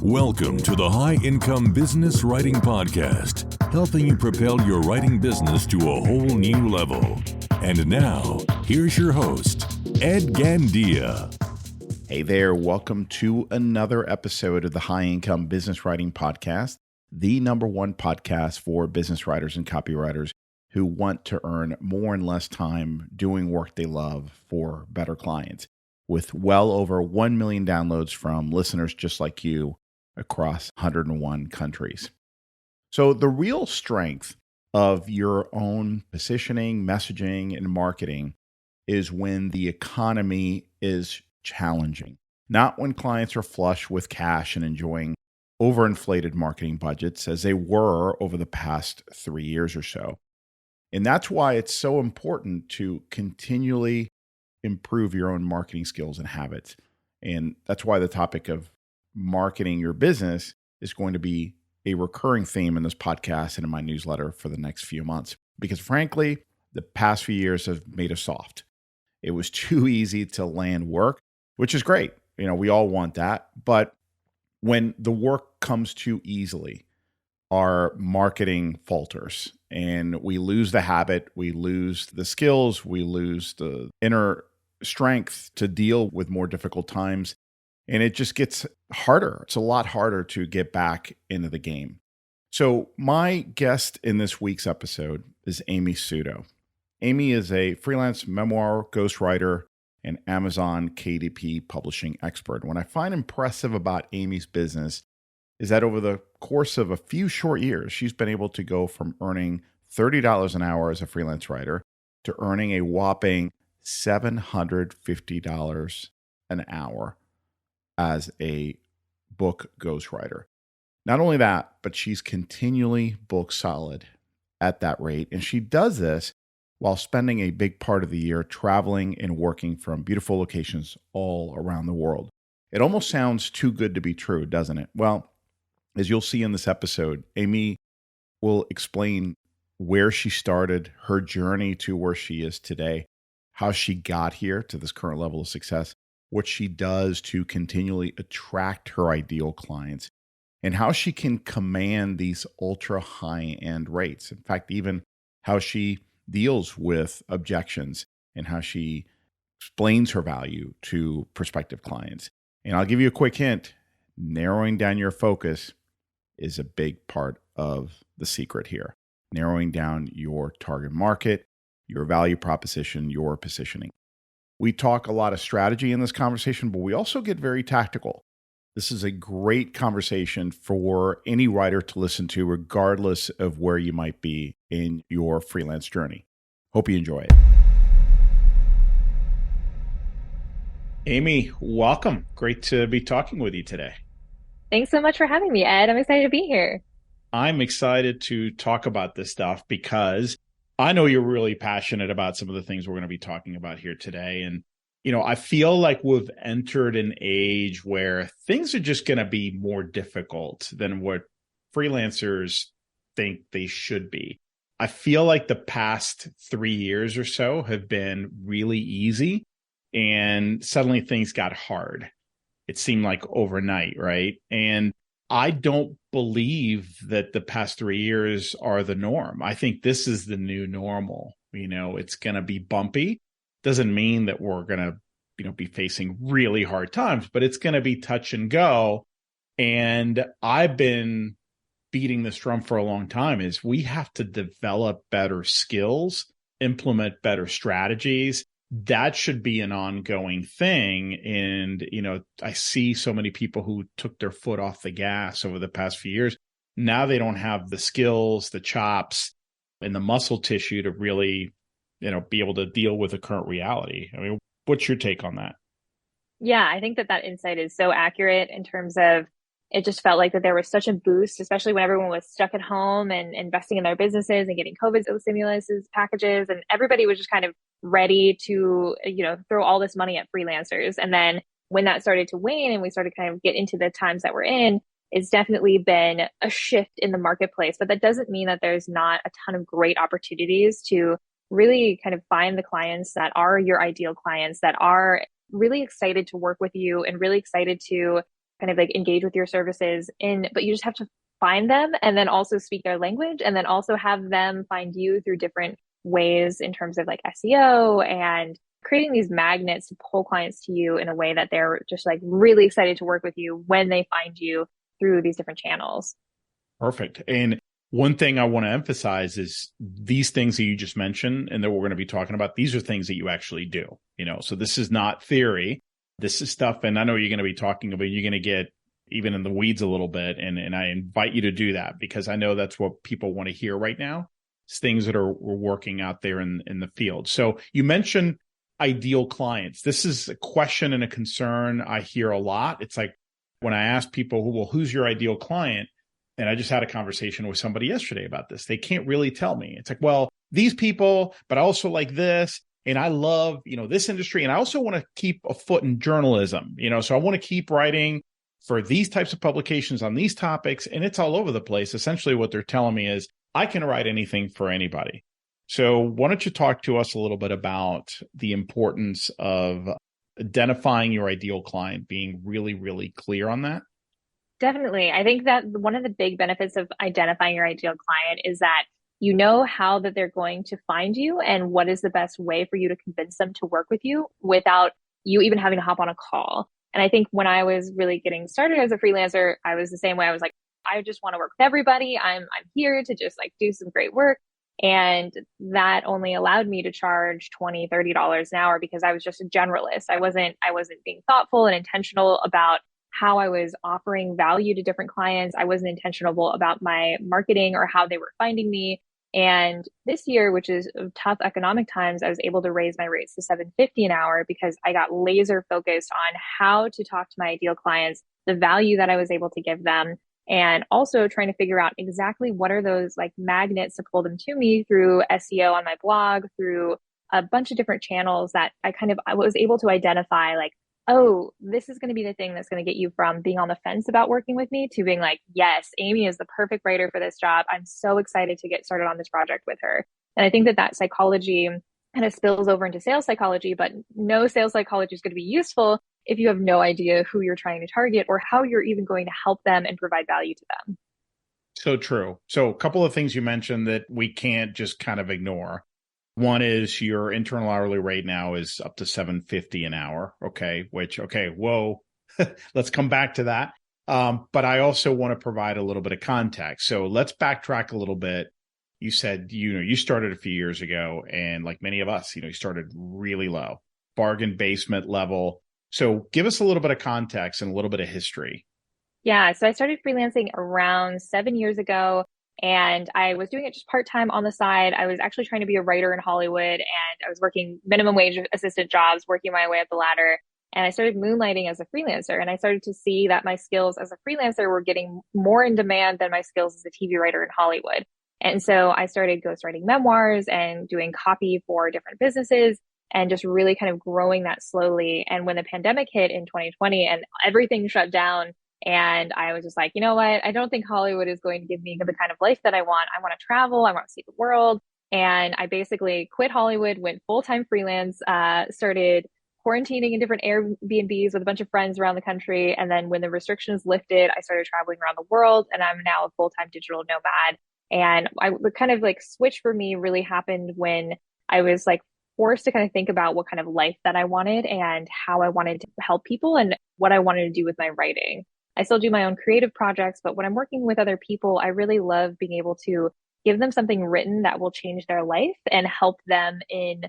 Welcome to the High Income Business Writing Podcast, helping you propel your writing business to a whole new level. And now, here's your host, Ed Gandia. Hey there, welcome to another episode of the High Income Business Writing Podcast, the number one podcast for business writers and copywriters who want to earn more in less time doing work they love for better clients, with well over 1 million downloads from listeners just like you across 101 countries. So the real strength of your own positioning, messaging, and marketing is when the economy is challenging, not when clients are flush with cash and enjoying overinflated marketing budgets as they were over the past 3 years or so. And that's why it's so important to continually improve your own marketing skills and habits. And that's why the topic of marketing your business is going to be a recurring theme in this podcast and in my newsletter for the next few months. Because frankly, the past few years have made us soft. It was too easy to land work, which is great. You know, we all want that. But when the work comes too easily, our marketing falters and we lose the habit, we lose the skills, we lose the inner strength to deal with more difficult times. And it just gets harder. It's a lot harder to get back into the game. So my guest in this week's episode is Amy Sudo. Amy is a freelance memoir ghostwriter and Amazon KDP publishing expert. What I find impressive about Amy's business is that over the course of a few short years, she's been able to go from earning $30 an hour as a freelance writer to earning a whopping $750 an hour as a book ghostwriter. Not only that, but she's continually book solid at that rate. And she does this while spending a big part of the year traveling and working from beautiful locations all around the world. It almost sounds too good to be true, doesn't it? Well, as you'll see in this episode, Amy will explain where she started, her journey to where she is today, how she got here to this current level of success, what she does to continually attract her ideal clients, and how she can command these ultra high-end rates. In fact, even how she deals with objections and how she explains her value to prospective clients. And I'll give you a quick hint, narrowing down your focus is a big part of the secret here. Narrowing down your target market, your value proposition, your positioning. We talk a lot of strategy in this conversation, but we also get very tactical. This is a great conversation for any writer to listen to, regardless of where you might be in your freelance journey. Hope you enjoy it. Amy, welcome. Great to be talking with you today. Thanks so much for having me, Ed. I'm excited to be here. I'm excited to talk about this stuff because I know you're really passionate about some of the things we're going to be talking about here today. And, you know, I feel like we've entered an age where things are just going to be more difficult than what freelancers think they should be. I feel like the past 3 years or so have been really easy and suddenly things got hard. It seemed like overnight, right? And I don't believe that the past 3 years are the norm. I think this is the new normal. You know, it's going to be bumpy. Doesn't mean that we're going to, be facing really hard times, but it's going to be touch and go. And I've been beating this drum for a long time is we have to develop better skills, implement better strategies. That should be an ongoing thing. And, I see so many people who took their foot off the gas over the past few years. Now they don't have the skills, the chops, and the muscle tissue to really, be able to deal with the current reality. I mean, what's your take on that? Yeah, I think that insight is so accurate in terms of it just felt like that there was such a boost, especially when everyone was stuck at home and investing in their businesses and getting COVID stimulus packages. And everybody was just kind of ready to, throw all this money at freelancers. And then when that started to wane and we started kind of get into the times that we're in, it's definitely been a shift in the marketplace. But that doesn't mean that there's not a ton of great opportunities to really kind of find the clients that are your ideal clients, that are really excited to work with you and really excited to kind of like engage with your services but you just have to find them and then also speak their language and then also have them find you through different ways in terms of like SEO and creating these magnets to pull clients to you in a way that they're just like really excited to work with you when they find you through these different channels. Perfect. And one thing I want to emphasize is these things that you just mentioned and that we're going to be talking about, these are things that you actually do, so this is not theory. This is stuff, and I know you're going to be talking about, you're going to get even in the weeds a little bit. And I invite you to do that because I know that's what people want to hear right now. It's things that are we're working out there in the field. So you mentioned ideal clients. This is a question and a concern I hear a lot. It's like when I ask people, well, who's your ideal client? And I just had a conversation with somebody yesterday about this. They can't really tell me. It's like, well, these people, but I also like this. And I love, this industry. And I also want to keep a foot in journalism, so I want to keep writing for these types of publications on these topics. And it's all over the place. Essentially, what they're telling me is I can write anything for anybody. So why don't you talk to us a little bit about the importance of identifying your ideal client, being really, really clear on that? Definitely. I think that one of the big benefits of identifying your ideal client is that you know how that they're going to find you and what is the best way for you to convince them to work with you without you even having to hop on a call. And I think when I was really getting started as a freelancer, I was the same way. I was like, I just want to work with everybody. I'm here to just like do some great work. And that only allowed me to charge $20, $30 an hour because I was just a generalist. I wasn't being thoughtful and intentional about how I was offering value to different clients. I wasn't intentional about my marketing or how they were finding me. And this year, which is tough economic times, I was able to raise my rates to $750 an hour because I got laser focused on how to talk to my ideal clients, the value that I was able to give them, and also trying to figure out exactly what are those like magnets to pull them to me through SEO on my blog, through a bunch of different channels that I was able to identify like, oh, this is going to be the thing that's going to get you from being on the fence about working with me to being like, yes, Amy is the perfect writer for this job. I'm so excited to get started on this project with her. And I think that psychology kind of spills over into sales psychology, but no sales psychology is going to be useful if you have no idea who you're trying to target or how you're even going to help them and provide value to them. So true. So a couple of things you mentioned that we can't just kind of ignore. One is your internal hourly rate now is up to $750 an hour. Okay. Whoa, let's come back to that. But I also want to provide a little bit of context. So let's backtrack a little bit. You said, you started a few years ago and like many of us, you started really low, bargain basement level. So give us a little bit of context and a little bit of history. Yeah. So I started freelancing around 7 years ago. And I was doing it just part-time on the side. I was actually trying to be a writer in Hollywood and I was working minimum wage assistant jobs, working my way up the ladder. And I started moonlighting as a freelancer. And I started to see that my skills as a freelancer were getting more in demand than my skills as a TV writer in Hollywood. And so I started ghostwriting memoirs and doing copy for different businesses and just really kind of growing that slowly. And when the pandemic hit in 2020 and everything shut down, and I was just like, you know what? I don't think Hollywood is going to give me the kind of life that I want. I want to travel. I want to see the world. And I basically quit Hollywood, went full-time freelance, started quarantining in different Airbnbs with a bunch of friends around the country. And then when the restrictions lifted, I started traveling around the world and I'm now a full-time digital nomad. And the kind of like switch for me really happened when I was like forced to kind of think about what kind of life that I wanted and how I wanted to help people and what I wanted to do with my writing. I still do my own creative projects, but when I'm working with other people, I really love being able to give them something written that will change their life and help them in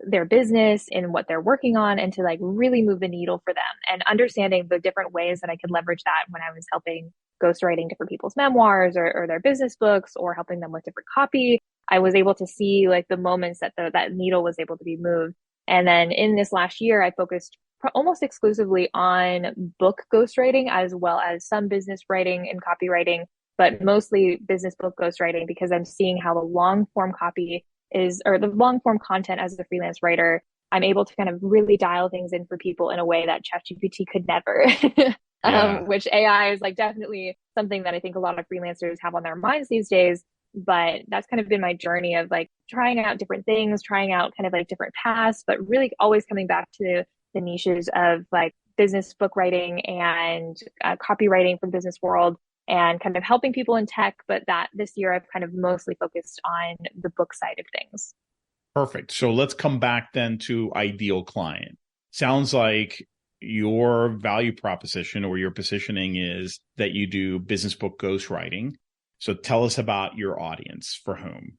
their business, in what they're working on, and to like really move the needle for them and understanding the different ways that I could leverage that when I was helping ghostwriting different people's memoirs or their business books or helping them with different copy. I was able to see like the moments that that needle was able to be moved. And then in this last year, I focused almost exclusively on book ghostwriting as well as some business writing and copywriting, but mostly business book ghostwriting because I'm seeing how the long form copy is, or the long form content as a freelance writer, I'm able to kind of really dial things in for people in a way that ChatGPT could never. Which AI is like definitely something that I think a lot of freelancers have on their minds these days. But that's kind of been my journey of like trying out different things, trying out kind of like different paths, but really always coming back to the niches of like business book writing and copywriting for the business world and kind of helping people in tech. But that this year I've kind of mostly focused on the book side of things. Perfect. So let's come back then to ideal client. Sounds like your value proposition or your positioning is that you do business book ghostwriting. So tell us about your audience. For whom?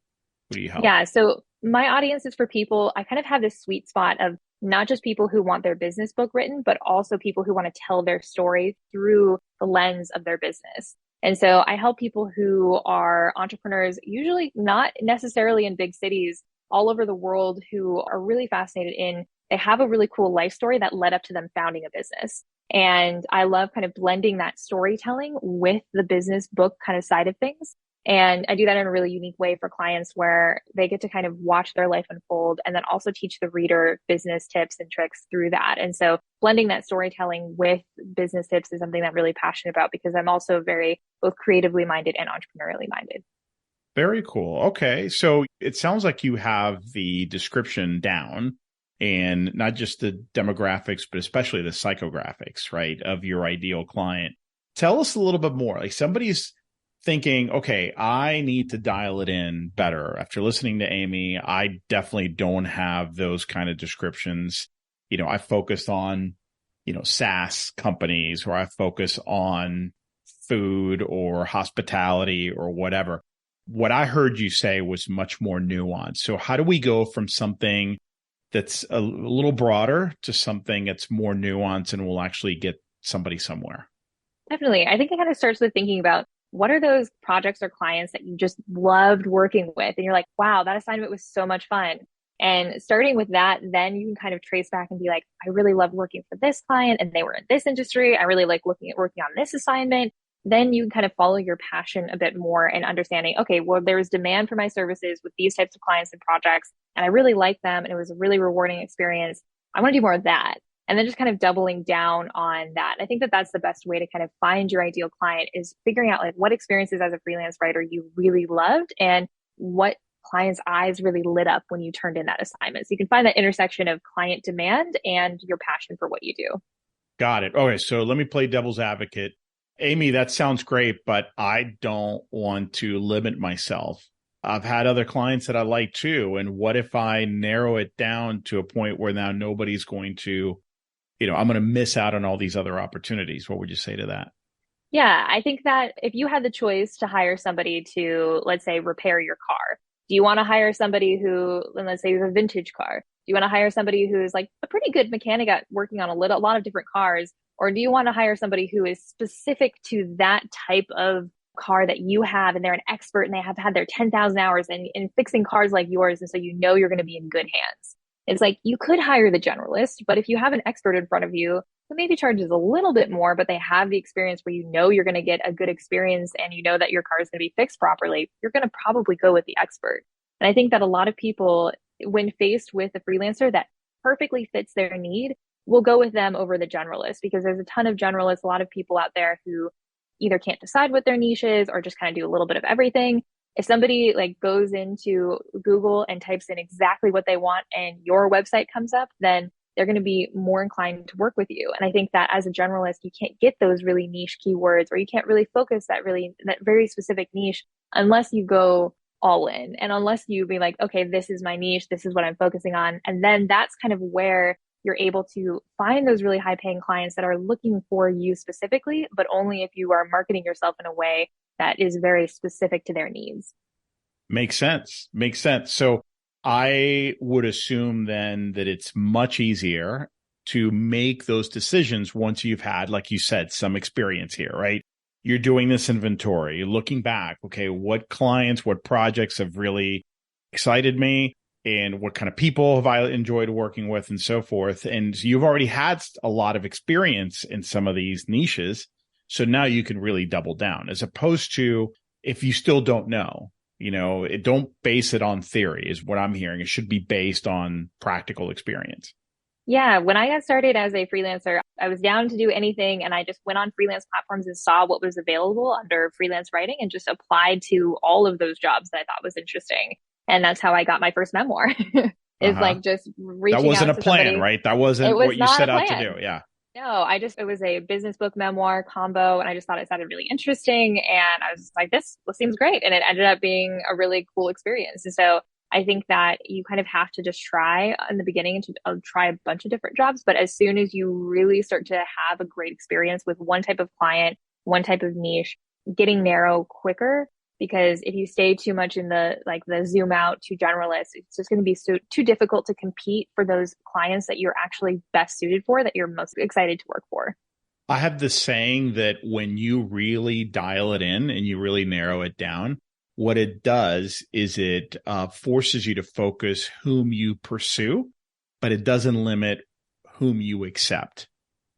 Who do you help? Yeah. So my audience is for people, I kind of have this sweet spot of not just people who want their business book written, but also people who want to tell their story through the lens of their business. And so I help people who are entrepreneurs, usually not necessarily in big cities, all over the world, who are really fascinated in, they have a really cool life story that led up to them founding a business. And I love kind of blending that storytelling with the business book kind of side of things. And I do that in a really unique way for clients where they get to kind of watch their life unfold and then also teach the reader business tips and tricks through that. And so blending that storytelling with business tips is something that I'm really passionate about because I'm also very both creatively minded and entrepreneurially minded. Very cool. Okay. So it sounds like you have the description down and not just the demographics, but especially the psychographics, right, of your ideal client. Tell us a little bit more. Like somebody's thinking, okay, I need to dial it in better. After listening to Amy, I definitely don't have those kind of descriptions. I focused on, SaaS companies, or I focus on food or hospitality or whatever. What I heard you say was much more nuanced. So how do we go from something that's a little broader to something that's more nuanced and will actually get somebody somewhere? Definitely. I think it kind of starts with thinking about what are those projects or clients that you just loved working with? And you're like, wow, that assignment was so much fun. And starting with that, then you can kind of trace back and be like, I really love working for this client and they were in this industry. I really like looking at working on this assignment. Then you can kind of follow your passion a bit more and understanding, okay, well, there's demand for my services with these types of clients and projects, and I really like them. And it was a really rewarding experience. I want to do more of that. And then just kind of doubling down on that. I think that that's the best way to kind of find your ideal client is figuring out like what experiences as a freelance writer you really loved and what clients' eyes really lit up when you turned in that assignment. So you can find that intersection of client demand and your passion for what you do. Got it. Okay. So let me play devil's advocate. Amy, that sounds great, but I don't want to limit myself. I've had other clients that I like too. And what if I narrow it down to a point where now nobody's going to, I'm going to miss out on all these other opportunities? What would you say to that? Yeah, I think that if you had the choice to hire somebody to, let's say, repair your car, do you want to hire somebody who, let's say, is a vintage car? Do you want to hire somebody who is like a pretty good mechanic at working on a lot of different cars? Or do you want to hire somebody who is specific to that type of car that you have and they're an expert and they have had their 10,000 hours in fixing cars like yours, and so you're going to be in good hands? It's like you could hire the generalist, but if you have an expert in front of you who maybe charges a little bit more, but they have the experience where you're going to get a good experience and you know that your car is going to be fixed properly, you're going to probably go with the expert. And I think that a lot of people, when faced with a freelancer that perfectly fits their need, will go with them over the generalist, because there's a ton of generalists, a lot of people out there who either can't decide what their niche is or just kind of do a little bit of everything. If somebody like goes into Google and types in exactly what they want and your website comes up, then they're going to be more inclined to work with you. And I think that as a generalist, you can't get those really niche keywords, or you can't really focus that very specific niche unless you go all in, and unless you be like, okay, this is my niche, this is what I'm focusing on. And then that's kind of where you're able to find those really high paying clients that are looking for you specifically, but only if you are marketing yourself in a way that is very specific to their needs. Makes sense. Makes sense. So I would assume then that it's much easier to make those decisions once you've had, like you said, some experience here, right? You're doing this inventory, you're looking back, okay, what clients, what projects have really excited me, and what kind of people have I enjoyed working with, and so forth. And you've already had a lot of experience in some of these niches. So now you can really double down, as opposed to if you still don't know, don't base it on theory is what I'm hearing. It should be based on practical experience. Yeah. When I got started as a freelancer, I was down to do anything. And I just went on freelance platforms and saw what was available under freelance writing and just applied to all of those jobs that I thought was interesting. And that's how I got my first memoir. Like just reaching out to somebody. That wasn't a plan, right? That wasn't what you set out to do. Yeah. No, it was a business book memoir combo, and I just thought it sounded really interesting. And I was just like, this seems great. And it ended up being a really cool experience. And so I think that you kind of have to just try in the beginning to try a bunch of different jobs. But as soon as you really start to have a great experience with one type of client, one type of niche, getting narrow quicker, because if you stay too much in the zoom out too generalist, it's just going to be too difficult to compete for those clients that you're actually best suited for, that you're most excited to work for. I have this saying that when you really dial it in and you really narrow it down, what it does is it forces you to focus whom you pursue, but it doesn't limit whom you accept,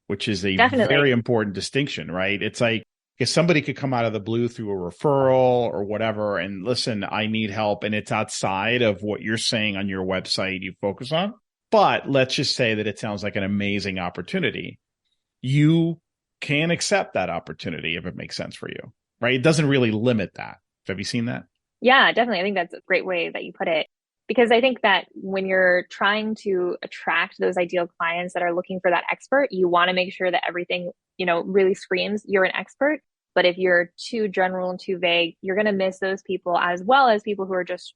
which is a Definitely. very important distinction, right? It's like, if somebody could come out of the blue through a referral or whatever, and listen, I need help, and it's outside of what you're saying on your website you focus on. But let's just say that it sounds like an amazing opportunity. You can accept that opportunity if it makes sense for you, right? It doesn't really limit that. Have you seen that? Yeah, definitely. I think that's a great way that you put it. Because I think that when you're trying to attract those ideal clients that are looking for that expert, you want to make sure that everything, really screams you're an expert. But if you're too general and too vague, you're going to miss those people, as well as people who are just,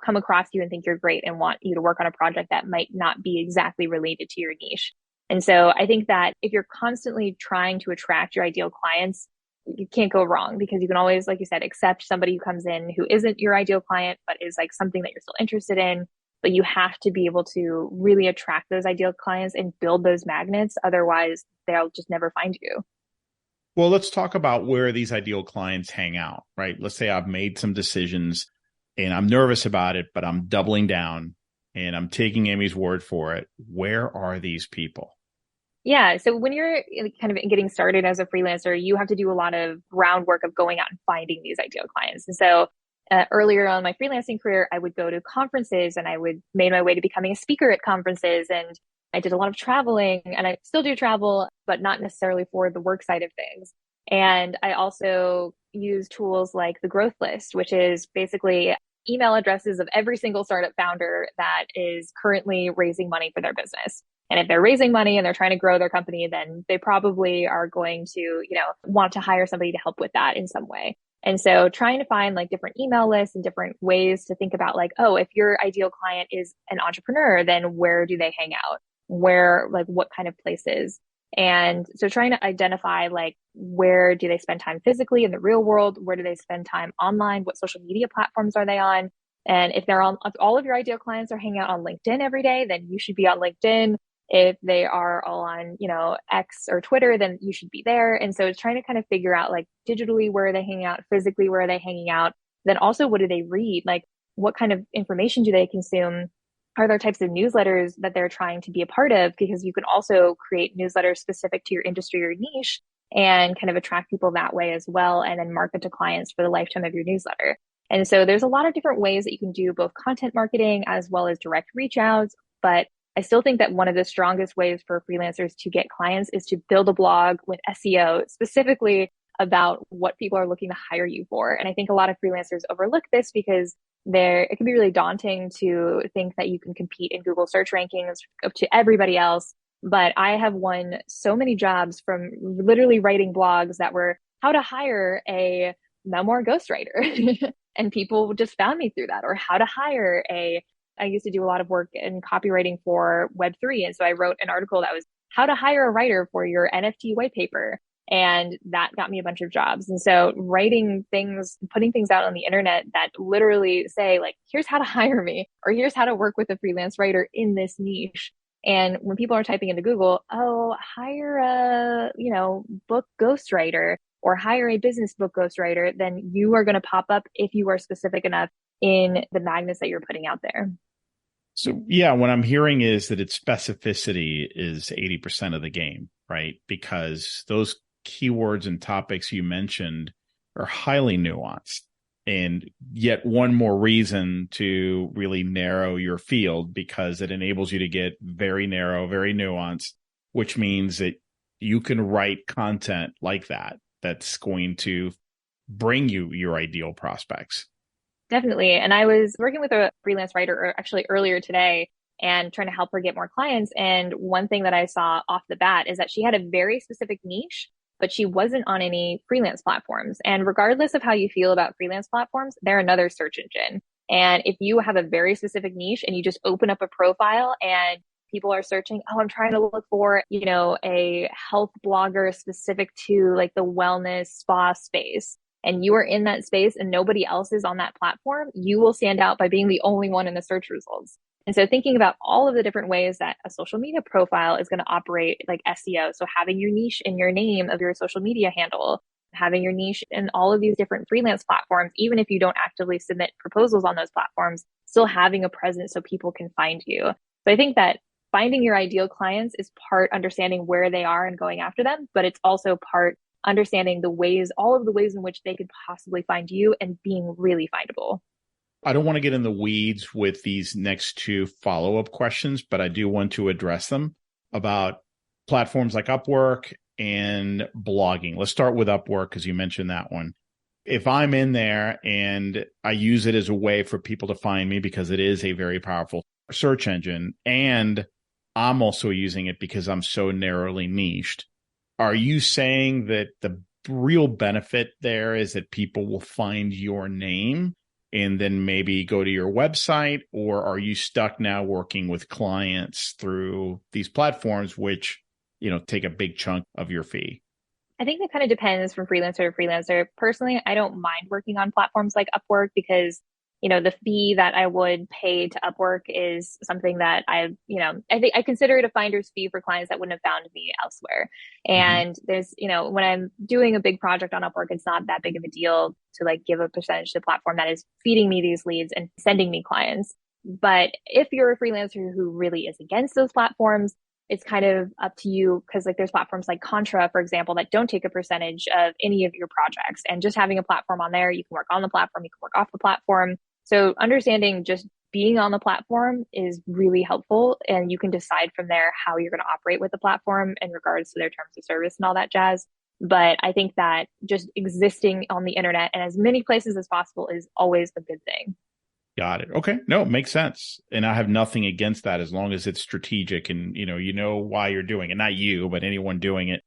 come across you and think you're great and want you to work on a project that might not be exactly related to your niche. And so I think that if you're constantly trying to attract your ideal clients, you can't go wrong, because you can always, like you said, accept somebody who comes in who isn't your ideal client, but is like something that you're still interested in. But you have to be able to really attract those ideal clients and build those magnets. Otherwise, they'll just never find you. Well, let's talk about where these ideal clients hang out, right? Let's say I've made some decisions and I'm nervous about it, but I'm doubling down and I'm taking Amy's word for it. Where are these people? Yeah. So when you're kind of getting started as a freelancer, you have to do a lot of groundwork of going out and finding these ideal clients. And so earlier on in my freelancing career, I would go to conferences and I would made my way to becoming a speaker at conferences. And I did a lot of traveling, and I still do travel, but not necessarily for the work side of things. And I also use tools like the growth list, which is basically email addresses of every single startup founder that is currently raising money for their business. And if they're raising money and they're trying to grow their company, then they probably are going to, want to hire somebody to help with that in some way. And so trying to find like different email lists and different ways to think about like, oh, if your ideal client is an entrepreneur, then where do they hang out? Where, like, what kind of places? And so trying to identify like, where do they spend time physically in the real world? Where do they spend time online? What social media platforms are they on? And if if all of your ideal clients are hanging out on LinkedIn every day, then you should be on LinkedIn. If they are all on, X or Twitter, then you should be there. And so it's trying to kind of figure out like digitally, where are they hanging out, physically, where are they hanging out? Then also, what do they read? Like, what kind of information do they consume? Are there types of newsletters that they're trying to be a part of? Because you can also create newsletters specific to your industry or niche and kind of attract people that way as well, and then market to clients for the lifetime of your newsletter. And so there's a lot of different ways that you can do both content marketing as well as direct reach outs. But I still think that one of the strongest ways for freelancers to get clients is to build a blog with SEO specifically about what people are looking to hire you for. And I think a lot of freelancers overlook this because it can be really daunting to think that you can compete in Google search rankings up to everybody else. But I have won so many jobs from literally writing blogs that were how to hire a memoir ghostwriter. And people just found me through that, or how to hire I used to do a lot of work in copywriting for Web3. And so I wrote an article that was how to hire a writer for your NFT white paper. And that got me a bunch of jobs. And so writing things, putting things out on the internet that literally say like, here's how to hire me, or here's how to work with a freelance writer in this niche. And when people are typing into Google, oh, hire a, book ghostwriter or hire a business book ghostwriter, then you are going to pop up if you are specific enough in the magnets that you're putting out there. So yeah, what I'm hearing is that its specificity is 80% of the game, right? Because those keywords and topics you mentioned are highly nuanced. And yet one more reason to really narrow your field, because it enables you to get very narrow, very nuanced, which means that you can write content like that that's going to bring you your ideal prospects. Definitely. And I was working with a freelance writer actually earlier today, and trying to help her get more clients. And one thing that I saw off the bat is that she had a very specific niche, but she wasn't on any freelance platforms. And regardless of how you feel about freelance platforms, they're another search engine. And if you have a very specific niche and you just open up a profile and people are searching, oh, I'm trying to look for, a health blogger specific to like the wellness spa space, and you are in that space and nobody else is on that platform, you will stand out by being the only one in the search results. And so thinking about all of the different ways that a social media profile is going to operate, like SEO. So having your niche in your name of your social media handle, having your niche in all of these different freelance platforms, even if you don't actively submit proposals on those platforms, still having a presence so people can find you. So I think that finding your ideal clients is part understanding where they are and going after them, but it's also part understanding all of the ways in which they could possibly find you and being really findable. I don't want to get in the weeds with these next two follow-up questions, but I do want to address them about platforms like Upwork and blogging. Let's start with Upwork because you mentioned that one. If I'm in there and I use it as a way for people to find me because it is a very powerful search engine, and I'm also using it because I'm so narrowly niched, are you saying that the real benefit there is that people will find your name and then maybe go to your website? Or are you stuck now working with clients through these platforms, which, take a big chunk of your fee? I think that kind of depends from freelancer to freelancer. Personally, I don't mind working on platforms like Upwork because, the fee that I would pay to Upwork is something that I think I consider it a finder's fee for clients that wouldn't have found me elsewhere. And there's, when I'm doing a big project on Upwork, it's not that big of a deal to like give a percentage to the platform that is feeding me these leads and sending me clients. But if you're a freelancer who really is against those platforms, it's kind of up to you because like there's platforms like Contra, for example, that don't take a percentage of any of your projects. And just having a platform on there, you can work on the platform, you can work off the platform. So understanding just being on the platform is really helpful. And you can decide from there how you're going to operate with the platform in regards to their terms of service and all that jazz. But I think that just existing on the internet and as many places as possible is always a good thing. Got it. Okay. No, it makes sense. And I have nothing against that as long as it's strategic and, you know why you're doing it. Not you, but anyone doing it.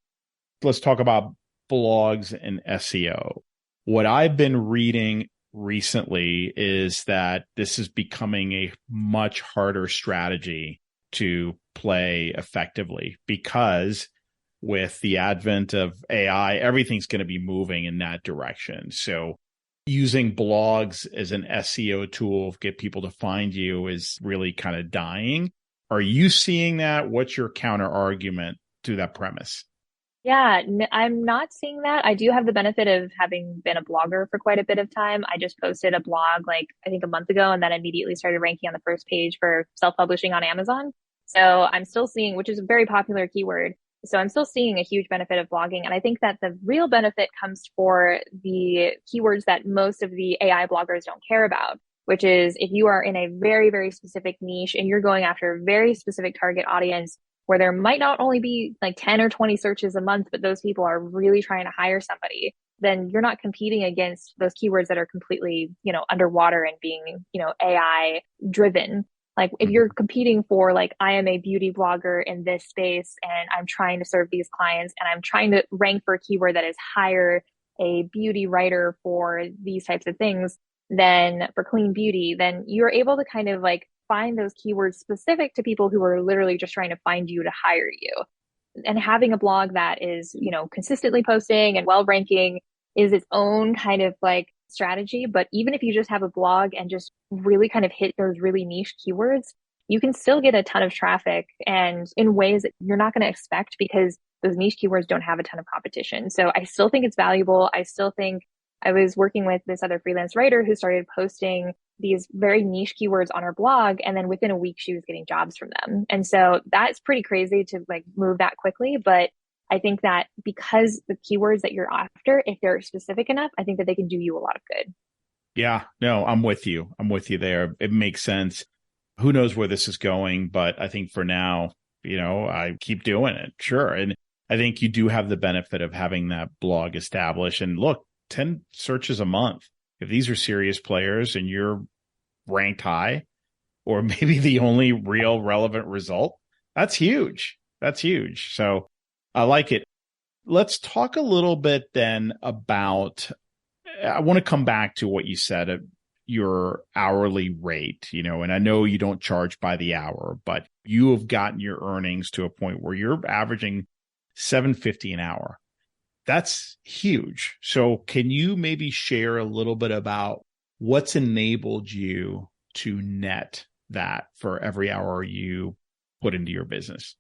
Let's talk about blogs and SEO. What I've been reading recently is that this is becoming a much harder strategy to play effectively because with the advent of AI, everything's going to be moving in that direction. So using blogs as an SEO tool to get people to find you is really kind of dying. Are you seeing that? What's your counter argument to that premise? Yeah, I'm not seeing that. I do have the benefit of having been a blogger for quite a bit of time. I just posted a blog like I think a month ago and then immediately started ranking on the first page for self-publishing on Amazon. So I'm still seeing, which is a very popular keyword. So I'm still seeing a huge benefit of blogging. And I think that the real benefit comes for the keywords that most of the AI bloggers don't care about, which is if you are in a very, very specific niche and you're going after a very specific target audience where there might not only be like 10 or 20 searches a month, but those people are really trying to hire somebody, then you're not competing against those keywords that are completely, underwater and being, AI driven. Like if you're competing for like, I am a beauty blogger in this space and I'm trying to serve these clients and I'm trying to rank for a keyword that is hire a beauty writer for these types of things, then for clean beauty, then you're able to kind of like find those keywords specific to people who are literally just trying to find you to hire you. And having a blog that is, consistently posting and well ranking is its own kind of like strategy. But even if you just have a blog and just really kind of hit those really niche keywords, you can still get a ton of traffic and in ways that you're not going to expect because those niche keywords don't have a ton of competition. So I still think it's valuable. I still think I was working with this other freelance writer who started posting these very niche keywords on her blog. And then within a week, she was getting jobs from them. And so that's pretty crazy to like move that quickly. But I think that because the keywords that you're after, if they're specific enough, I think that they can do you a lot of good. Yeah, no, I'm with you. I'm with you there. It makes sense. Who knows where this is going? But I think for now, I keep doing it. Sure. And I think you do have the benefit of having that blog established. And look, 10 searches a month. If these are serious players and you're ranked high, or maybe the only real relevant result. That's huge. That's huge. So I like it. Let's talk a little bit then about, I want to come back to what you said of your hourly rate, and I know you don't charge by the hour, but you have gotten your earnings to a point where you're averaging $750 an hour. That's huge. So can you maybe share a little bit about what's enabled you to net that for every hour you put into your business?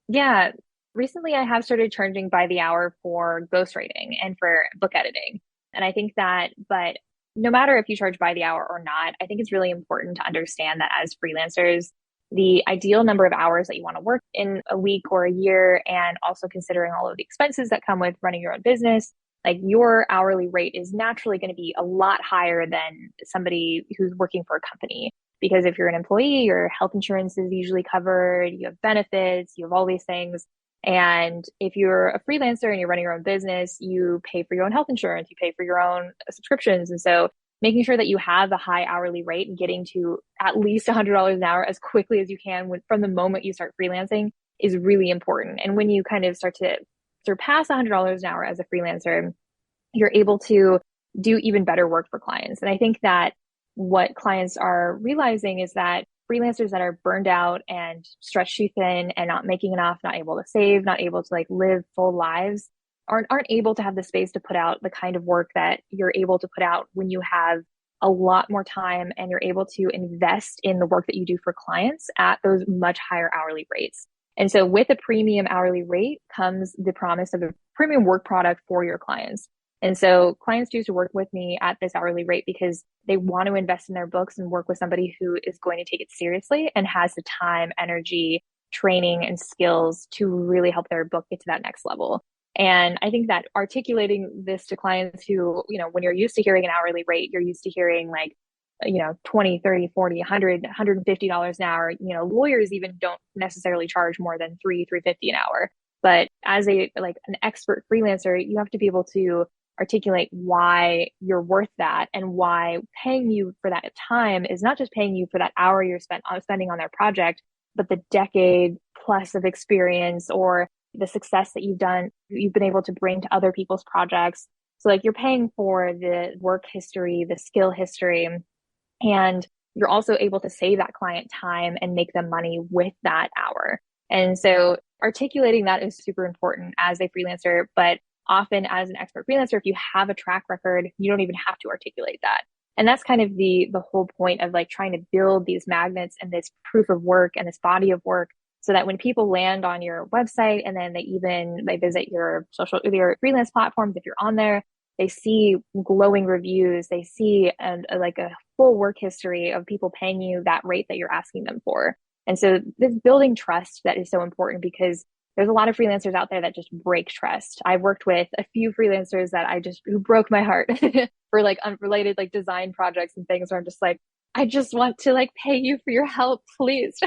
Yeah. Recently, I have started charging by the hour for ghostwriting and for book editing. And I think that, but no matter if you charge by the hour or not, I think it's really important to understand that as freelancers, the ideal number of hours that you want to work in a week or a year, and also considering all of the expenses that come with running your own business, like your hourly rate is naturally going to be a lot higher than somebody who's working for a company. Because if you're an employee, your health insurance is usually covered, you have benefits, you have all these things. And if you're a freelancer and you're running your own business, you pay for your own health insurance, you pay for your own subscriptions. And so making sure that you have a high hourly rate and getting to at least $100 an hour as quickly as you can from the moment you start freelancing is really important. And when you kind of start to surpass $100 an hour as a freelancer, you're able to do even better work for clients. And I think that what clients are realizing is that freelancers that are burned out and stretched too thin and not making enough, not able to save, not able to like live full lives, aren't able to have the space to put out the kind of work that you're able to put out when you have a lot more time and you're able to invest in the work that you do for clients at those much higher hourly rates. And so with a premium hourly rate comes the promise of a premium work product for your clients. And so clients choose to work with me at this hourly rate because they want to invest in their books and work with somebody who is going to take it seriously and has the time, energy, training, and skills to really help their book get to that next level. And I think that articulating this to clients who, when you're used to hearing an hourly rate, you're used to hearing like, 20, 30, 40, 100, $150 an hour. Lawyers even don't necessarily charge more than $350 an hour. But as an expert freelancer, you have to be able to articulate why you're worth that and why paying you for that time is not just paying you for that hour you're spending on their project, but the decade plus of experience or the success that you've been able to bring to other people's projects. So like you're paying for the work history, the skill history, and you're also able to save that client time and make them money with that hour. And so articulating that is super important as a freelancer, but often as an expert freelancer, if you have a track record, you don't even have to articulate that. And that's kind of the whole point of like trying to build these magnets and this proof of work and this body of work so that when people land on your website and then they visit your your freelance platforms, if you're on there, they see glowing reviews, they see a full work history of people paying you that rate that you're asking them for. And so this building trust that is so important because there's a lot of freelancers out there that just break trust. I've worked with a few freelancers who broke my heart for like unrelated like design projects and things where I'm just like, I just want to like pay you for your help, please.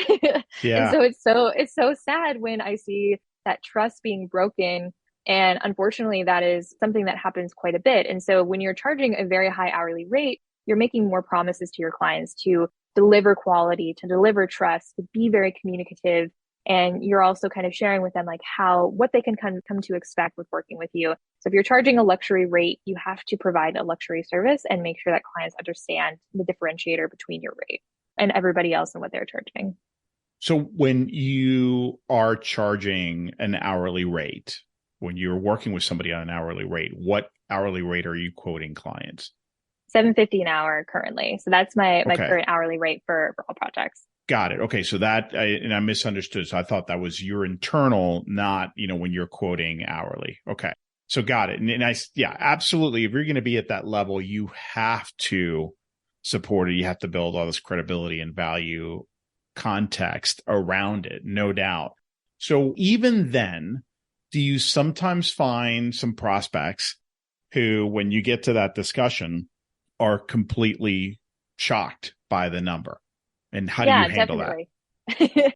Yeah. And so it's so sad when I see that trust being broken. And unfortunately, that is something that happens quite a bit. And so when you're charging a very high hourly rate, you're making more promises to your clients to deliver quality, to deliver trust, to be very communicative. And you're also kind of sharing with them like what they can come to expect with working with you. So if you're charging a luxury rate, you have to provide a luxury service and make sure that clients understand the differentiator between your rate and everybody else and what they're charging. So when you are charging an hourly rate, when you're working with somebody on an hourly rate, what hourly rate are you quoting clients? $750 an hour currently. So that's my current hourly rate for all projects. Got it. Okay. So I misunderstood. So I thought that was your internal, not, when you're quoting hourly. Okay. So got it. And yeah, absolutely. If you're going to be at that level, you have to support it. You have to build all this credibility and value context around it, no doubt. So even then, do you sometimes find some prospects who, when you get to that discussion, are completely shocked by the number? And how do you handle definitely. That?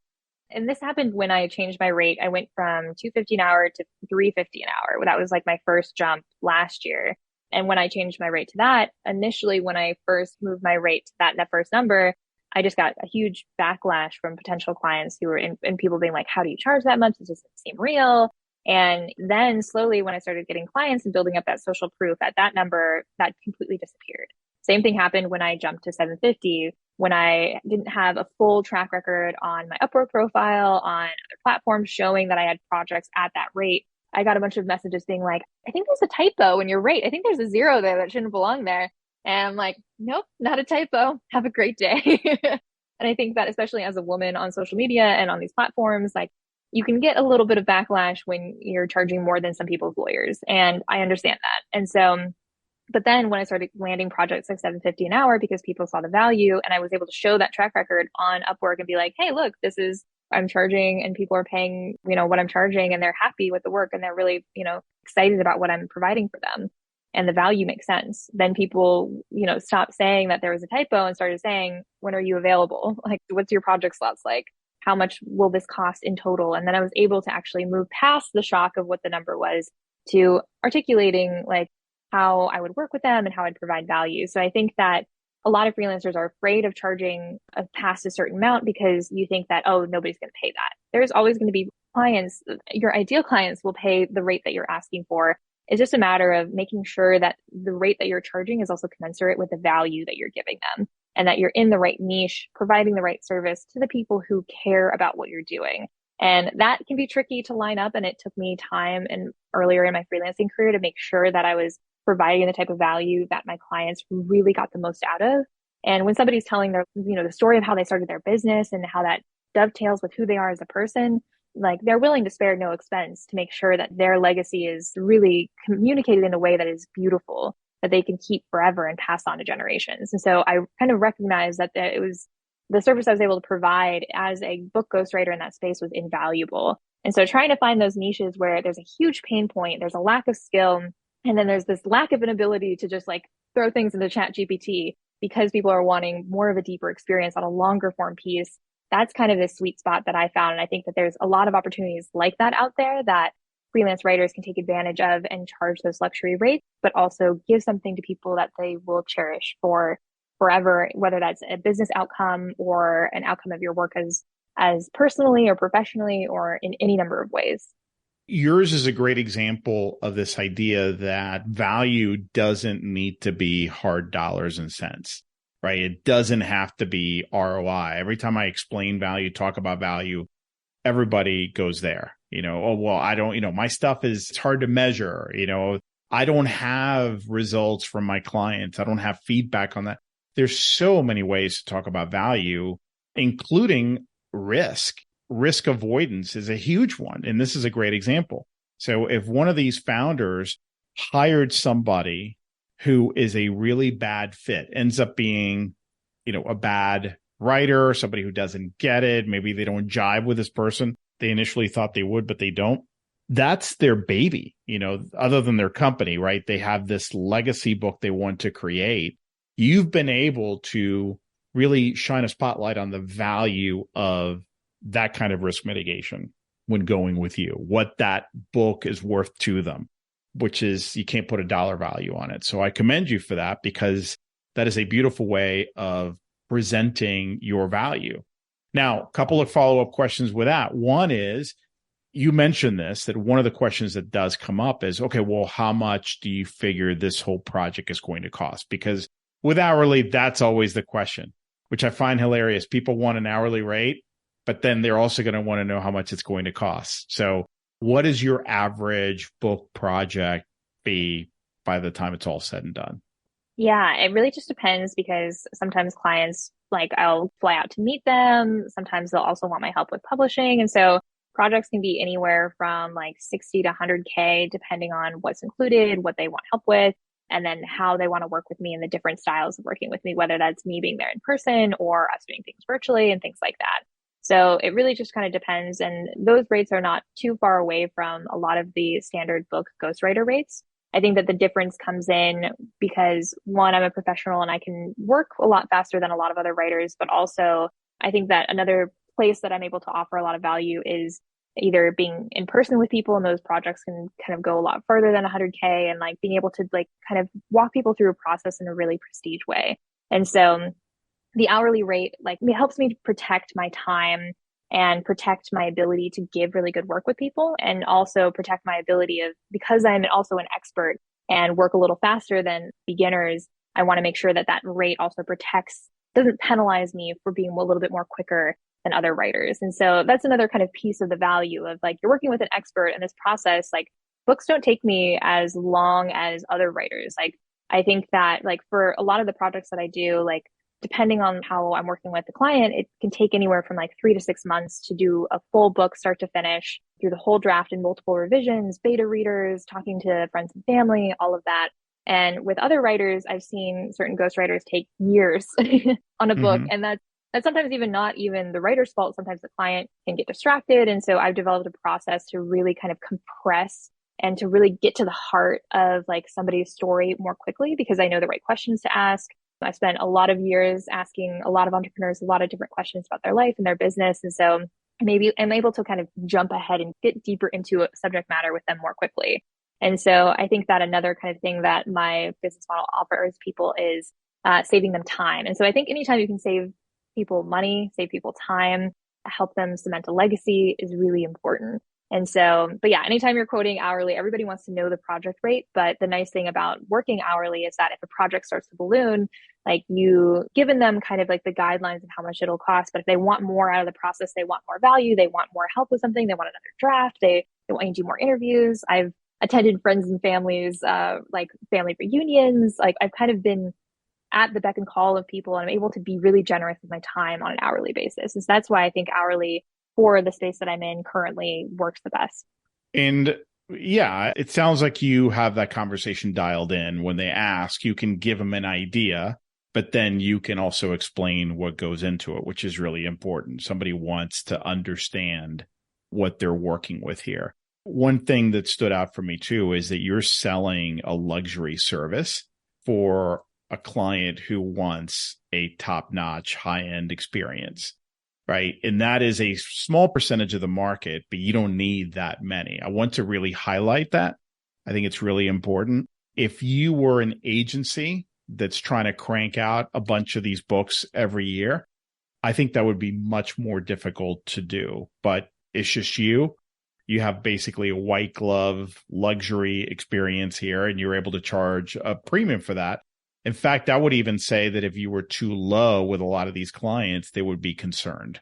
And this happened when I changed my rate. I went from $250 an hour to $350 an hour. That was like my first jump last year. And when I changed my rate to that, initially when I first moved my rate to that first number, I just got a huge backlash from potential clients who were and people being like, how do you charge that much? It doesn't seem real. And then slowly when I started getting clients and building up that social proof at that number, that completely disappeared. Same thing happened when I jumped to 750, when I didn't have a full track record on my Upwork profile, on other platforms showing that I had projects at that rate. I got a bunch of messages being like, I think there's a typo in your rate. I think there's a zero there that shouldn't belong there. And I'm like, nope, not a typo. Have a great day. And I think that especially as a woman on social media and on these platforms, like you can get a little bit of backlash when you're charging more than some people's lawyers. And I understand that. And so, but then when I started landing projects like 750 an hour because people saw the value and I was able to show that track record on Upwork and be like, hey, look, this is I'm charging and people are paying, what I'm charging and they're happy with the work and they're really, excited about what I'm providing for them and the value makes sense. Then people, stopped saying that there was a typo and started saying, when are you available? Like, what's your project slots like? How much will this cost in total? And then I was able to actually move past the shock of what the number was to articulating like how I would work with them and how I'd provide value. So I think that a lot of freelancers are afraid of charging past a certain amount because you think that, oh, nobody's going to pay that. There's always going to be clients, your ideal clients will pay the rate that you're asking for. It's just a matter of making sure that the rate that you're charging is also commensurate with the value that you're giving them and that you're in the right niche, providing the right service to the people who care about what you're doing. And that can be tricky to line up. And it took me time and earlier in my freelancing career to make sure that I was providing the type of value that my clients really got the most out of. And when somebody's telling their, the story of how they started their business and how that dovetails with who they are as a person, like they're willing to spare no expense to make sure that their legacy is really communicated in a way that is beautiful, that they can keep forever and pass on to generations. And so I kind of recognized that it was the service I was able to provide as a book ghostwriter in that space was invaluable. And so trying to find those niches where there's a huge pain point, there's a lack of skill, and then there's this lack of an ability to just like throw things into Chat GPT because people are wanting more of a deeper experience on a longer form piece. That's kind of the sweet spot that I found. And I think that there's a lot of opportunities like that out there that freelance writers can take advantage of and charge those luxury rates, but also give something to people that they will cherish for forever, whether that's a business outcome or an outcome of your work as personally or professionally or in any number of ways. Yours is a great example of this idea that value doesn't need to be hard dollars and cents, right? It doesn't have to be ROI. Every time I explain value, talk about value, everybody goes there, oh, well, I don't, my stuff is it's hard to measure, I don't have results from my clients. I don't have feedback on that. There's so many ways to talk about value, including risk. Risk avoidance is a huge one. And this is a great example. So if one of these founders hired somebody who is a really bad fit, ends up being, a bad writer, somebody who doesn't get it, maybe they don't jive with this person. They initially thought they would, but they don't. That's their baby, other than their company, right? They have this legacy book they want to create. You've been able to really shine a spotlight on the value of that kind of risk mitigation when going with you, what that book is worth to them, which is you can't put a dollar value on it. So I commend you for that because that is a beautiful way of presenting your value. Now, a couple of follow-up questions with that. One is, you mentioned this, that one of the questions that does come up is, okay, well, how much do you figure this whole project is going to cost? Because with hourly, that's always the question, which I find hilarious. People want an hourly rate, but then they're also going to want to know how much it's going to cost. So what is your average book project fee by the time it's all said and done? Yeah, it really just depends because sometimes clients, like I'll fly out to meet them. Sometimes they'll also want my help with publishing. And so projects can be anywhere from like 60 to 100K, depending on what's included, what they want help with, and then how they want to work with me and the different styles of working with me, whether that's me being there in person or us doing things virtually and things like that. So it really just kind of depends. And those rates are not too far away from a lot of the standard book ghostwriter rates. I think that the difference comes in because one, I'm a professional and I can work a lot faster than a lot of other writers, but also I think that another place that I'm able to offer a lot of value is either being in person with people, and those projects can kind of go a lot further than 100K, and like being able to like kind of walk people through a process in a really prestige way. And so the hourly rate, like, it helps me to protect my time and protect my ability to give really good work with people, and also protect my ability of, because I'm also an expert and work a little faster than beginners, I want to make sure that that rate also protects, doesn't penalize me for being a little bit more quicker than other writers. And so that's another kind of piece of the value of, like, you're working with an expert in this process. Like, books don't take me as long as other writers. Like, I think that, like, for a lot of the projects that I do, like, depending on how I'm working with the client, it can take anywhere from like 3 to 6 months to do a full book start to finish, through the whole draft and multiple revisions, beta readers, talking to friends and family, all of that. And with other writers, I've seen certain ghostwriters take years on a book. Mm-hmm. And that's sometimes even not even the writer's fault. Sometimes the client can get distracted. And so I've developed a process to really kind of compress and to really get to the heart of, like, somebody's story more quickly, because I know the right questions to ask. I spent a lot of years asking a lot of entrepreneurs a lot of different questions about their life and their business. And so maybe I'm able to kind of jump ahead and get deeper into a subject matter with them more quickly. And so I think that another kind of thing that my business model offers people is saving them time. And so I think anytime you can save people money, save people time, help them cement a legacy is really important. And so, but yeah, anytime you're quoting hourly, everybody wants to know the project rate. But the nice thing about working hourly is that if a project starts to balloon, like, you given them kind of like the guidelines of how much it'll cost. But if they want more out of the process, they want more value, they want more help with something, they want another draft, they want you to do more interviews. I've attended friends and families, like family reunions. Like, I've kind of been at the beck and call of people, and I'm able to be really generous with my time on an hourly basis. And so that's why I think hourly for the space that I'm in currently works the best. And yeah, it sounds like you have that conversation dialed in. When they ask, you can give them an idea, but then you can also explain what goes into it, which is really important. Somebody wants to understand what they're working with here. One thing that stood out for me too is that you're selling a luxury service for a client who wants a top-notch, high-end experience. Right. And that is a small percentage of the market, but you don't need that many. I want to really highlight that. I think it's really important. If you were an agency that's trying to crank out a bunch of these books every year, I think that would be much more difficult to do. But it's just you. You have basically a white glove luxury experience here, and you're able to charge a premium for that. In fact, I would even say that if you were too low with a lot of these clients, they would be concerned.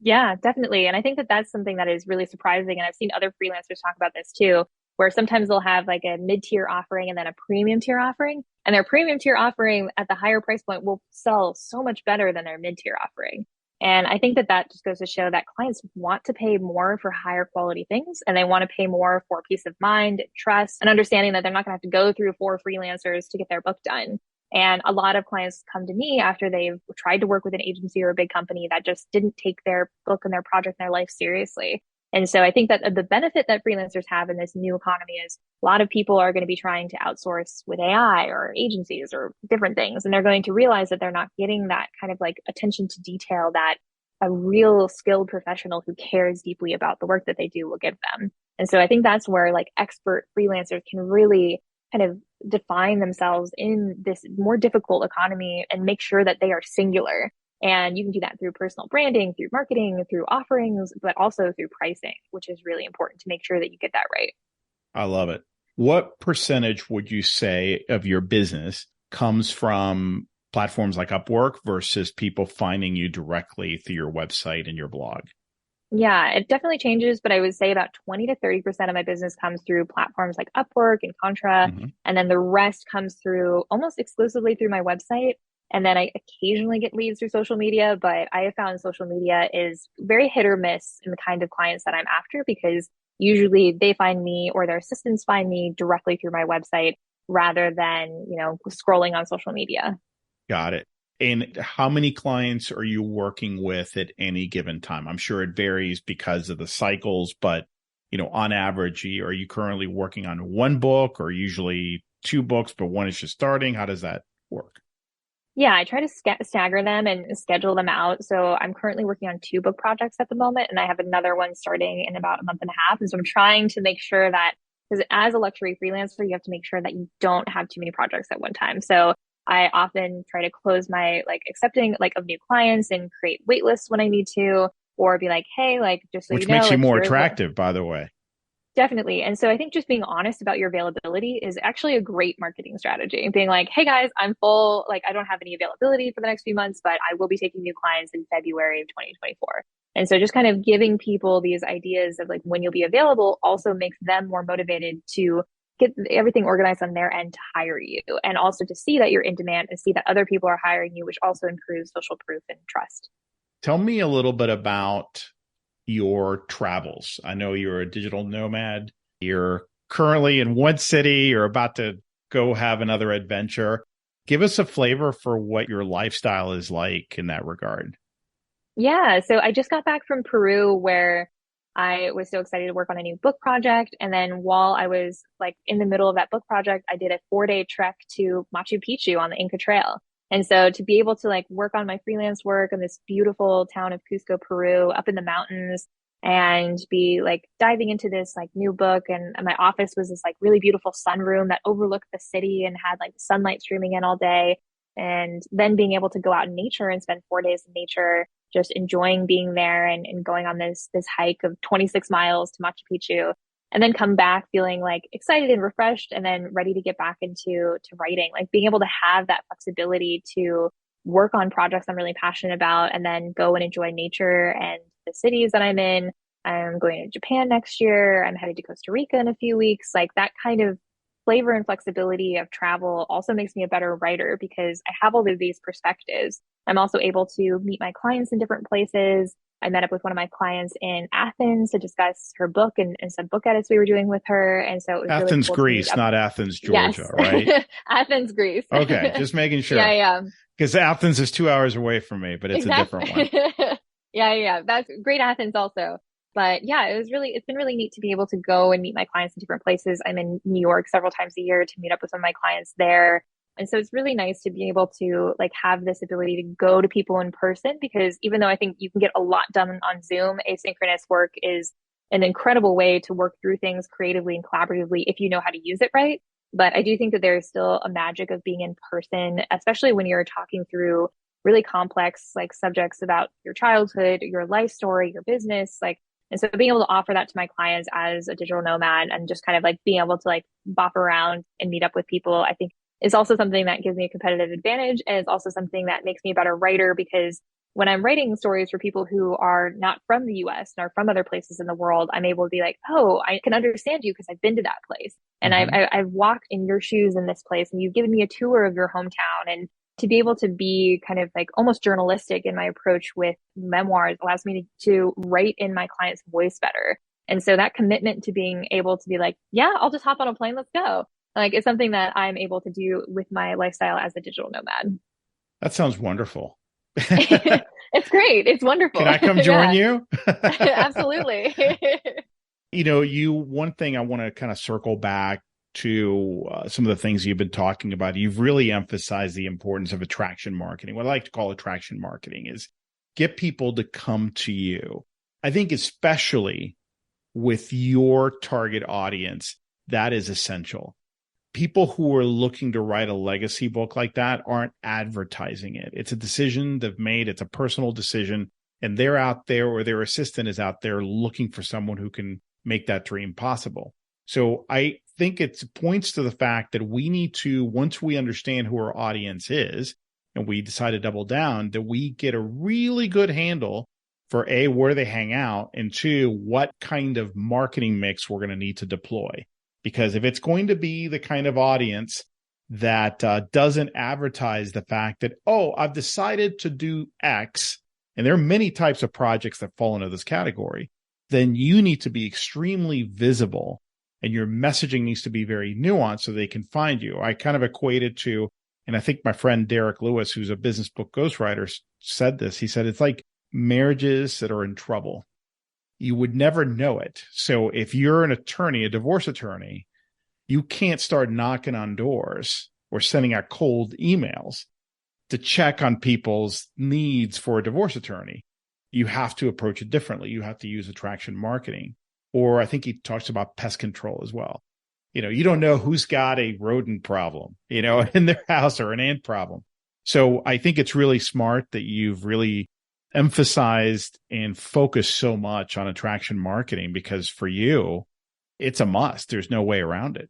Yeah, definitely. And I think that that's something that is really surprising. And I've seen other freelancers talk about this too, where sometimes they'll have like a mid-tier offering and then a premium tier offering. And their premium tier offering at the higher price point will sell so much better than their mid-tier offering. And I think that that just goes to show that clients want to pay more for higher quality things, and they want to pay more for peace of mind, trust, and understanding that they're not going to have to go through 4 freelancers to get their book done. And a lot of clients come to me after they've tried to work with an agency or a big company that just didn't take their book and their project and their life seriously. And so I think that the benefit that freelancers have in this new economy is a lot of people are going to be trying to outsource with AI or agencies or different things. And they're going to realize that they're not getting that kind of like attention to detail that a real skilled professional who cares deeply about the work that they do will give them. And so I think that's where like expert freelancers can really kind of define themselves in this more difficult economy and make sure that they are singular. And you can do that through personal branding, through marketing, through offerings, but also through pricing, which is really important to make sure that you get that right. I love it. What percentage would you say of your business comes from platforms like Upwork versus people finding you directly through your website and your blog? Yeah, it definitely changes, but I would say about 20 to 30% of my business comes through platforms like Upwork and Contra. Mm-hmm. And then the rest comes through almost exclusively through my website. And then I occasionally get leads through social media, but I have found social media is very hit or miss in the kind of clients that I'm after, because usually they find me or their assistants find me directly through my website rather than, scrolling on social media. Got it. And how many clients are you working with at any given time? I'm sure it varies because of the cycles, but on average, are you currently working on one book or usually 2 books, but one is just starting? How does that work? Yeah, I try to stagger them and schedule them out. So I'm currently working on 2 book projects at the moment, and I have another one starting in about a month and a half. And so I'm trying to make sure that, because as a luxury freelancer, you have to make sure that you don't have too many projects at one time. So I often try to close my like accepting like of new clients and create wait lists when I need to, or be like, hey, like just so you Which know, makes you like more here's what. attractive, by the way. Definitely. And so I think just being honest about your availability is actually a great marketing strategy. Being like, hey guys, I'm full. Like, I don't have any availability for the next few months, but I will be taking new clients in February of 2024. And so just kind of giving people these ideas of like when you'll be available also makes them more motivated to get everything organized on their end to hire you, and also to see that you're in demand and see that other people are hiring you, which also improves social proof and trust. Tell me a little bit about your travels. I know you're a digital nomad. You're currently in one city. You're about to go have another adventure. Give us a flavor for what your lifestyle is like in that regard. Yeah, so I just got back from Peru where I was so excited to work on a new book project. And then while I was like in the middle of that book project, I did a 4 day trek to Machu Picchu on the Inca Trail. And so to be able to like work on my freelance work in this beautiful town of Cusco, Peru, up in the mountains, and be like diving into this like new book. And my office was this like really beautiful sunroom that overlooked the city and had like the sunlight streaming in all day. And then being able to go out in nature and spend 4 days in nature, just enjoying being there and going on this hike of 26 miles to Machu Picchu, and then come back feeling like excited and refreshed and then ready to get back to writing. Like being able to have that flexibility to work on projects I'm really passionate about and then go and enjoy nature and the cities that I'm in. I'm going to Japan next year. I'm headed to Costa Rica in a few weeks. Like that kind of flavor and flexibility of travel also makes me a better writer because I have all of these perspectives. I'm also able to meet my clients in different places. I met up with one of my clients in Athens to discuss her book and some book edits we were doing with her. And so it was really Athens, cool to meet Greece, up. not Athens, Yes. Georgia, right? Athens, Greece. Okay, just making sure. Yeah, yeah. Because Athens is 2 hours away from me, but it's Exactly. a different one. Yeah. That's great Athens also. But yeah, it's been really neat to be able to go and meet my clients in different places. I'm in New York several times a year to meet up with some of my clients there. And so it's really nice to be able to like have this ability to go to people in person, because even though I think you can get a lot done on Zoom, asynchronous work is an incredible way to work through things creatively and collaboratively if you know how to use it right. But I do think that there is still a magic of being in person, especially when you're talking through really complex like subjects about your childhood, your life story, your business, like. And so being able to offer that to my clients as a digital nomad and just kind of like being able to like bop around and meet up with people, I think is also something that gives me a competitive advantage. And it's also something that makes me a better writer, because when I'm writing stories for people who are not from the US and are from other places in the world, I'm able to be like, oh, I can understand you because I've been to that place. And I've walked in your shoes in this place and you've given me a tour of your hometown. And to be able to be kind of like almost journalistic in my approach with memoirs allows me to write in my client's voice better. And so that commitment to being able to be like, yeah, I'll just hop on a plane, let's go. Like it's something that I'm able to do with my lifestyle as a digital nomad. That sounds wonderful. It's great. It's wonderful. Can I come join you? Absolutely. One thing I want to kind of circle back to some of the things you've been talking about. You've really emphasized the importance of attraction marketing. What I like to call attraction marketing is get people to come to you. I think especially with your target audience, that is essential. People who are looking to write a legacy book like that aren't advertising it. It's a decision they've made. It's a personal decision. And they're out there, or their assistant is out there looking for someone who can make that dream possible. So I think it points to the fact that we need to, once we understand who our audience is, and we decide to double down, that we get a really good handle for A, where they hang out, and two, what kind of marketing mix we're going to need to deploy. Because if it's going to be the kind of audience that doesn't advertise the fact that, oh, I've decided to do X, and there are many types of projects that fall into this category, then you need to be extremely visible and your messaging needs to be very nuanced so they can find you. I kind of equate it to, and I think my friend Derek Lewis, who's a business book ghostwriter, said this. He said, it's like marriages that are in trouble. You would never know it. So if you're an attorney, a divorce attorney, you can't start knocking on doors or sending out cold emails to check on people's needs for a divorce attorney. You have to approach it differently. You have to use attraction marketing. Or I think he talks about pest control as well. you don't know who's got a rodent problem, in their house or an ant problem. So I think it's really smart that you've really emphasized and focused so much on attraction marketing, because for you, it's a must. There's no way around it.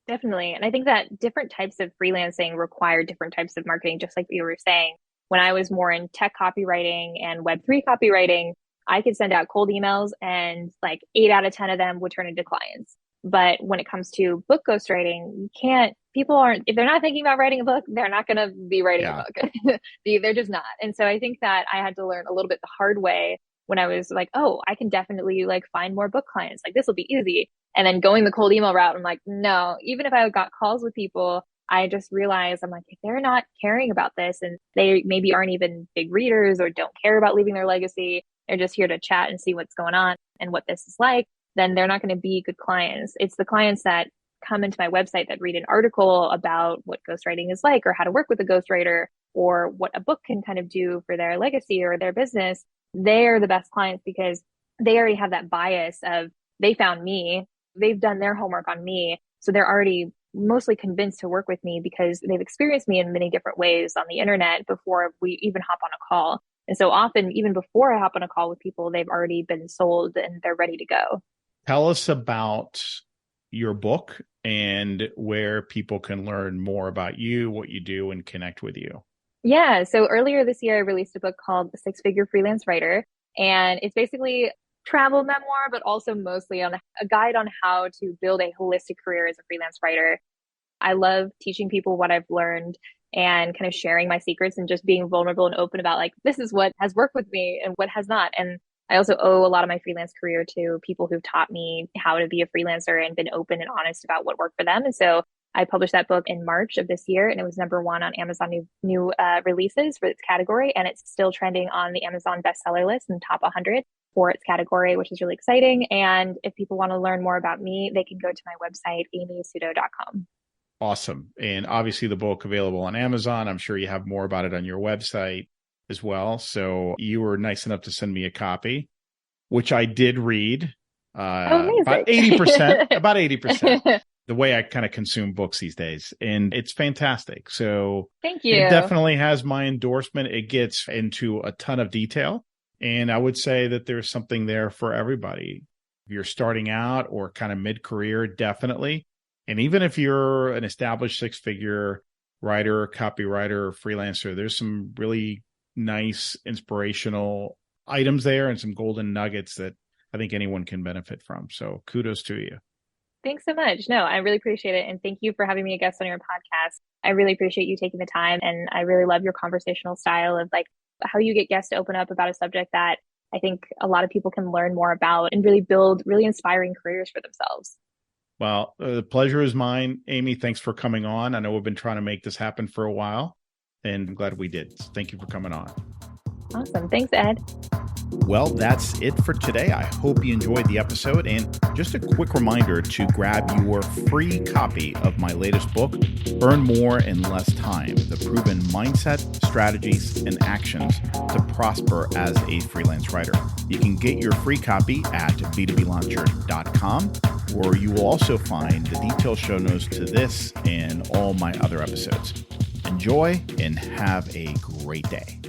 Definitely. And I think that different types of freelancing require different types of marketing, just like you were saying. When I was more in tech copywriting and Web3 copywriting, I could send out cold emails and like 8 out of 10 of them would turn into clients. But when it comes to book ghostwriting, if they're not thinking about writing a book, they're not going to be writing a book. They're just not. And so I think that I had to learn a little bit the hard way when I was like, oh, I can definitely like find more book clients. Like this will be easy. And then going the cold email route, I'm like, no, even if I got calls with people, I just realized I'm like, if they're not caring about this and they maybe aren't even big readers or don't care about leaving their legacy, they're just here to chat and see what's going on and what this is like, then they're not going to be good clients. It's the clients that come into my website that read an article about what ghostwriting is like or how to work with a ghostwriter or what a book can kind of do for their legacy or their business. They're the best clients because they already have that bias of they found me, they've done their homework on me. So they're already mostly convinced to work with me because they've experienced me in many different ways on the internet before we even hop on a call. And so often, even before I hop on a call with people, they've already been sold and they're ready to go. Tell us about your book and where people can learn more about you, what you do, and connect with you. Yeah. So earlier this year, I released a book called The Six-Figure Freelance Writer. And it's basically travel memoir, but also mostly on a guide on how to build a holistic career as a freelance writer. I love teaching people what I've learned and kind of sharing my secrets and just being vulnerable and open about like, this is what has worked with me and what has not. And I also owe a lot of my freelance career to people who've taught me how to be a freelancer and been open and honest about what worked for them. And so I published that book in March of this year, and it was #1 on Amazon new releases for its category. And it's still trending on the Amazon bestseller list in the top 100 for its category, which is really exciting. And if people want to learn more about me, they can go to my website, amyasudo.com. Awesome. And obviously the book available on Amazon. I'm sure you have more about it on your website as well. So you were nice enough to send me a copy, which I did read. About 80%, the way I kind of consume books these days. And it's fantastic. So thank you. It definitely has my endorsement. It gets into a ton of detail. And I would say that there's something there for everybody. If you're starting out or kind of mid-career, definitely. And even if you're an established six-figure writer, copywriter, freelancer, there's some really nice inspirational items there and some golden nuggets that I think anyone can benefit from. So kudos to you. Thanks so much. No, I really appreciate it. And thank you for having me a guest on your podcast. I really appreciate you taking the time. And I really love your conversational style of like how you get guests to open up about a subject that I think a lot of people can learn more about and really build really inspiring careers for themselves. Well, the pleasure is mine. Amy, thanks for coming on. I know we've been trying to make this happen for a while, and I'm glad we did. Thank you for coming on. Awesome. Thanks, Ed. Well, that's it for today. I hope you enjoyed the episode. And just a quick reminder to grab your free copy of my latest book, Earn More in Less Time: The Proven Mindset, Strategies, and Actions to Prosper as a Freelance Writer. You can get your free copy at b2blauncher.com, where you will also find the detailed show notes to this and all my other episodes. Enjoy and have a great day.